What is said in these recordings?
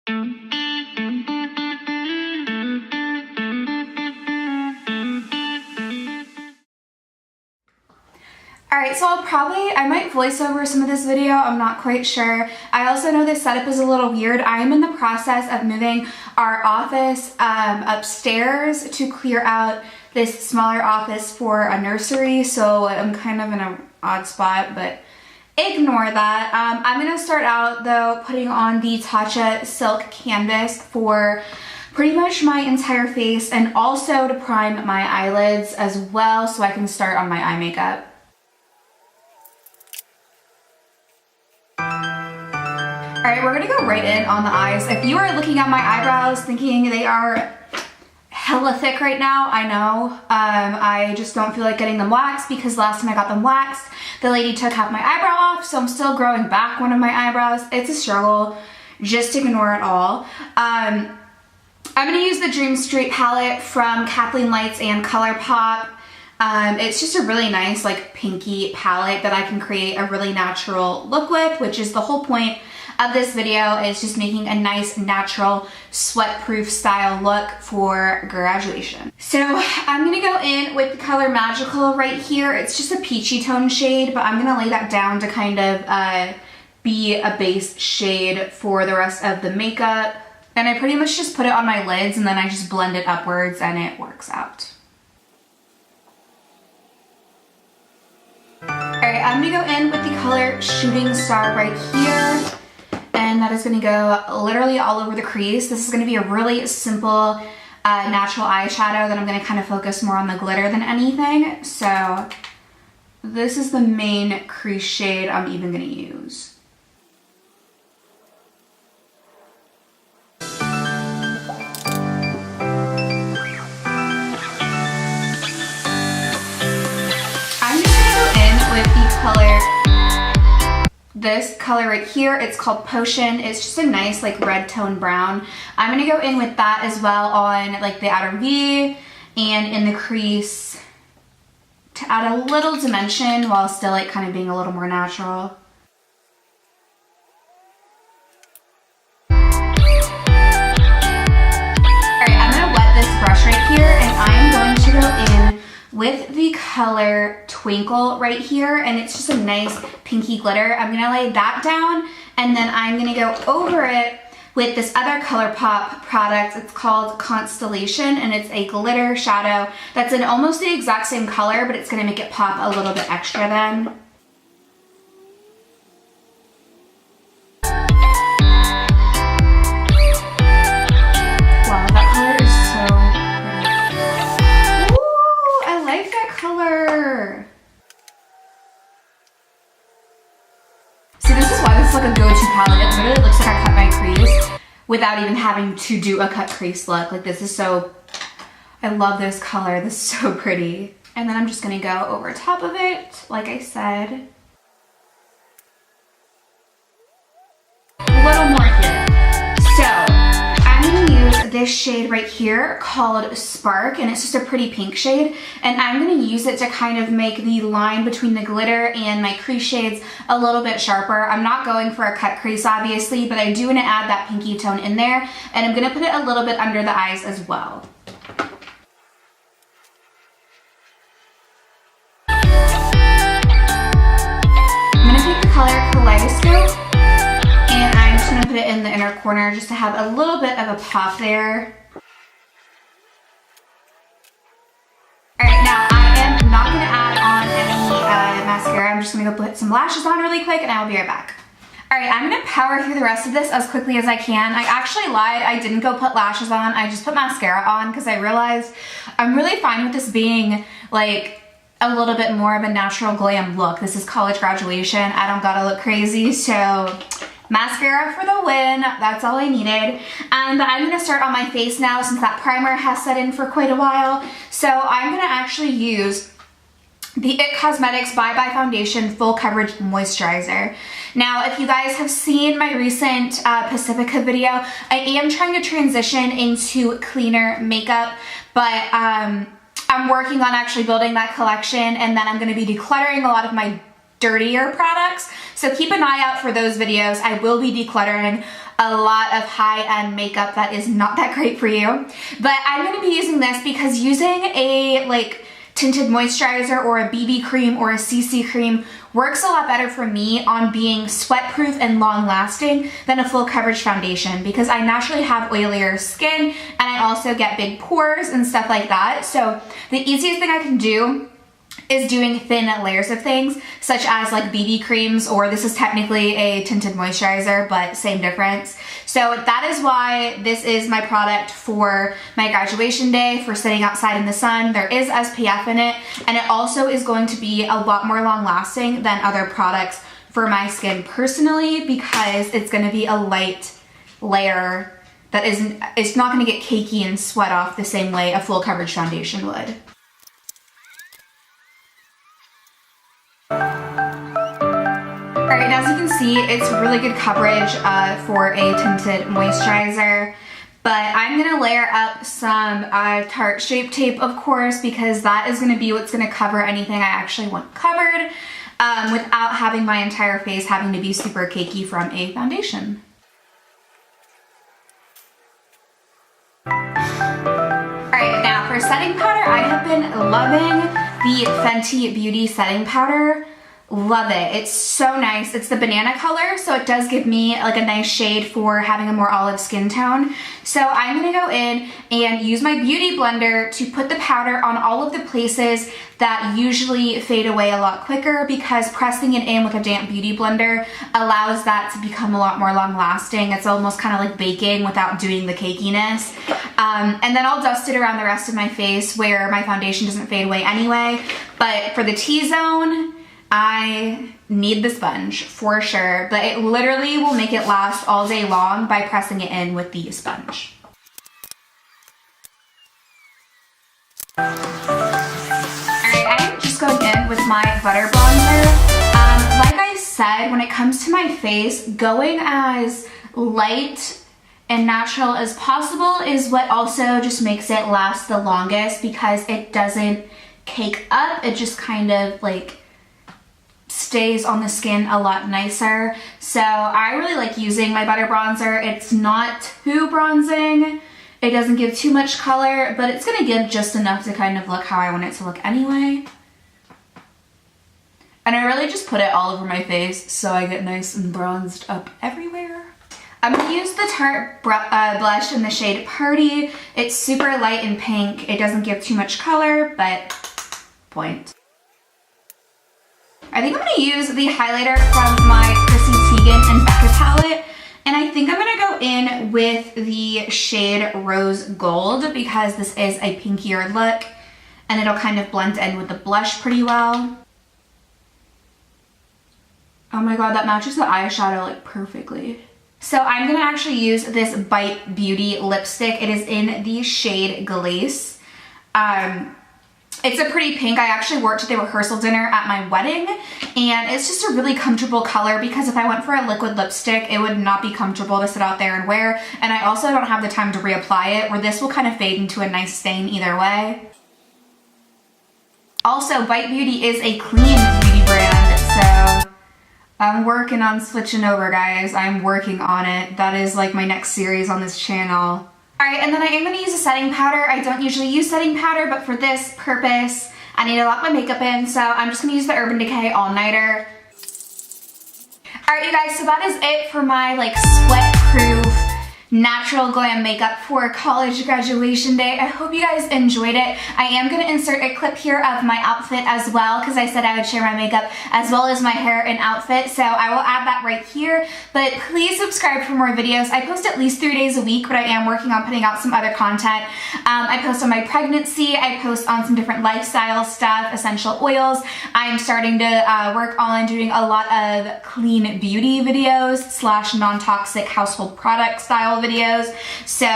Alright, so I might voice over some of this video, I'm not quite sure. I also know this setup is a little weird. I am in the process of moving our office upstairs to clear out this smaller office for a nursery, so I'm kind of in an odd spot, but ignore that. I'm going to start out though putting on the Tatcha silk canvas for pretty much my entire face, and also to prime my eyelids as well so I can start on my eye makeup. Alright, we're gonna go right in on the eyes. If you are looking at my eyebrows thinking they are hella thick right now, I know. I just don't feel like getting them waxed because last time I got them waxed, the lady took half my eyebrow off, so I'm still growing back one of my eyebrows. It's a struggle. Just ignore it all. I'm gonna use the Dream Street palette from Kathleen Lights and ColourPop. It's just a really nice like pinky palette that I can create a really natural look with, which is the whole point of this video, is just making a nice natural sweat-proof style look for graduation. So I'm gonna go in with the color Magical right here. It's just a peachy tone shade, but I'm gonna lay that down to kind of be a base shade for the rest of the makeup. And I pretty much just put it on my lids and then I just blend it upwards and it works out. Alright, I'm gonna go in with the color Shooting Star right here. And that is going to go literally all over the crease. This is going to be a really simple natural eyeshadow that I'm going to kind of focus more on the glitter than anything. So this is the main crease shade I'm even going to use. I'm just going to go in with the color, this color right here. It's called Potion. It's just a nice like red tone brown. I'm gonna go in with that as well on like the outer V and in the crease to add a little dimension while still like kind of being a little more natural. Alright, I'm gonna wet this brush right here and I'm going to go in with the color Twinkle right here, and it's just a nice pinky glitter. I'm gonna lay that down and then I'm gonna go over it with this other ColourPop product. It's called Constellation and it's a glitter shadow that's in almost the exact same color, but it's gonna make it pop a little bit extra then. Wow, that color is so color. See, this is why this is like a go-to palette. It literally looks like I cut my crease without even having to do a cut crease look. Like this is so, I love this color. This is so pretty. And then I'm just gonna go over top of it, like I said. A little more here. So I'm gonna use this shade right here called Spark, and it's just a pretty pink shade, and I'm going to use it to kind of make the line between the glitter and my crease shades a little bit sharper. I'm not going for a cut crease obviously, but I do want to add that pinky tone in there, and I'm going to put it a little bit under the eyes as well. I'm going to take the color Kaleidoscope and I'm just going to put it in the inner corner just to have a little bit of a pop there. Alright, now I am not going to add on any mascara. I'm just going to go put some lashes on really quick and I will be right back. Alright, I'm going to power through the rest of this as quickly as I can. I actually lied. I didn't go put lashes on. I just put mascara on because I realized I'm really fine with this being like a little bit more of a natural glam look. This is college graduation. I don't gotta look crazy, so mascara for the win. That's all I needed. But I'm gonna start on my face now since that primer has set in for quite a while. So I'm gonna actually use the IT Cosmetics Bye Bye Foundation Full Coverage Moisturizer. Now, if you guys have seen my recent Pacifica video, I am trying to transition into cleaner makeup, but I'm working on actually building that collection, and then I'm going to be decluttering a lot of my dirtier products. So keep an eye out for those videos. I will be decluttering a lot of high-end makeup that is not that great for you. But I'm gonna be using this because using a like tinted moisturizer or a BB cream or a CC cream works a lot better for me on being sweat-proof and long-lasting than a full coverage foundation, because I naturally have oilier skin and I also get big pores and stuff like that. So the easiest thing I can do is doing thin layers of things, such as like BB creams, or this is technically a tinted moisturizer, but same difference. So that is why this is my product for my graduation day, for sitting outside in the sun. There is SPF in it, and it also is going to be a lot more long lasting than other products for my skin personally, because it's gonna be a light layer that it's not gonna get cakey and sweat off the same way a full coverage foundation would. Alright, as you can see, it's really good coverage for a tinted moisturizer, but I'm going to layer up some Tarte Shape Tape, of course, because that is going to be what's going to cover anything I actually want covered without having my entire face having to be super cakey from a foundation. Alright, now for setting powder, I have been loving the Fenty Beauty setting powder. Love it. It's so nice. It's the banana color, so it does give me like a nice shade for having a more olive skin tone. So I'm going to go in and use my beauty blender to put the powder on all of the places that usually fade away a lot quicker, because pressing it in with a damp beauty blender allows that to become a lot more long lasting. It's almost kind of like baking without doing the cakiness. And then I'll dust it around the rest of my face where my foundation doesn't fade away anyway. But for the T-zone, I need the sponge for sure, but it literally will make it last all day long by pressing it in with the sponge. Alright, I'm just going in with my butter bronzer. Like I said, when it comes to my face, going as light and natural as possible is what also just makes it last the longest, because it doesn't cake up. It just kind of like stays on the skin a lot nicer. So I really like using my butter bronzer. It's not too bronzing. It doesn't give too much color, but it's gonna give just enough to kind of look how I want it to look anyway. And I really just put it all over my face so I get nice and bronzed up everywhere. I'm gonna use the Tarte blush in the shade Party. It's super light and pink. It doesn't give too much color, but point. I think I'm going to use the highlighter from my Chrissy Teigen and Becca palette, and I think I'm going to go in with the shade Rose Gold, because this is a pinkier look and it'll kind of blend in with the blush pretty well. Oh my god, that matches the eyeshadow like perfectly. So I'm going to actually use this Bite Beauty lipstick. It is in the shade Glace. It's a pretty pink. I actually wore it to the rehearsal dinner at my wedding, and it's just a really comfortable color, because if I went for a liquid lipstick, it would not be comfortable to sit out there and wear, and I also don't have the time to reapply it, where this will kind of fade into a nice stain either way. Also, Bite Beauty is a clean beauty brand, so I'm working on switching over, guys. I'm working on it. That is like my next series on this channel. Alright, and then I am going to use a setting powder. I don't usually use setting powder, but for this purpose, I need to lock my makeup in, so I'm just going to use the Urban Decay All Nighter. Alright, you guys, so that is it for my like sweat-proof natural glam makeup for college graduation day. I hope you guys enjoyed it. I am going to insert a clip here of my outfit as well, because I said I would share my makeup as well as my hair and outfit, so I will add that right here. But please subscribe for more videos. I post at least 3 days a week, but I am working on putting out some other content. I post on my pregnancy, I post on some different lifestyle stuff, essential oils. I'm starting to work on doing a lot of clean beauty videos / non-toxic household product style videos, so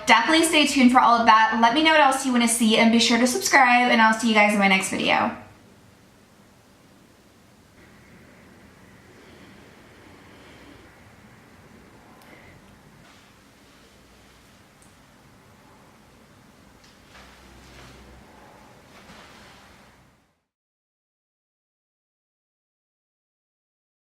definitely stay tuned for all of that. Let me know what else you want to see, and be sure to subscribe, and I'll see you guys in my next video.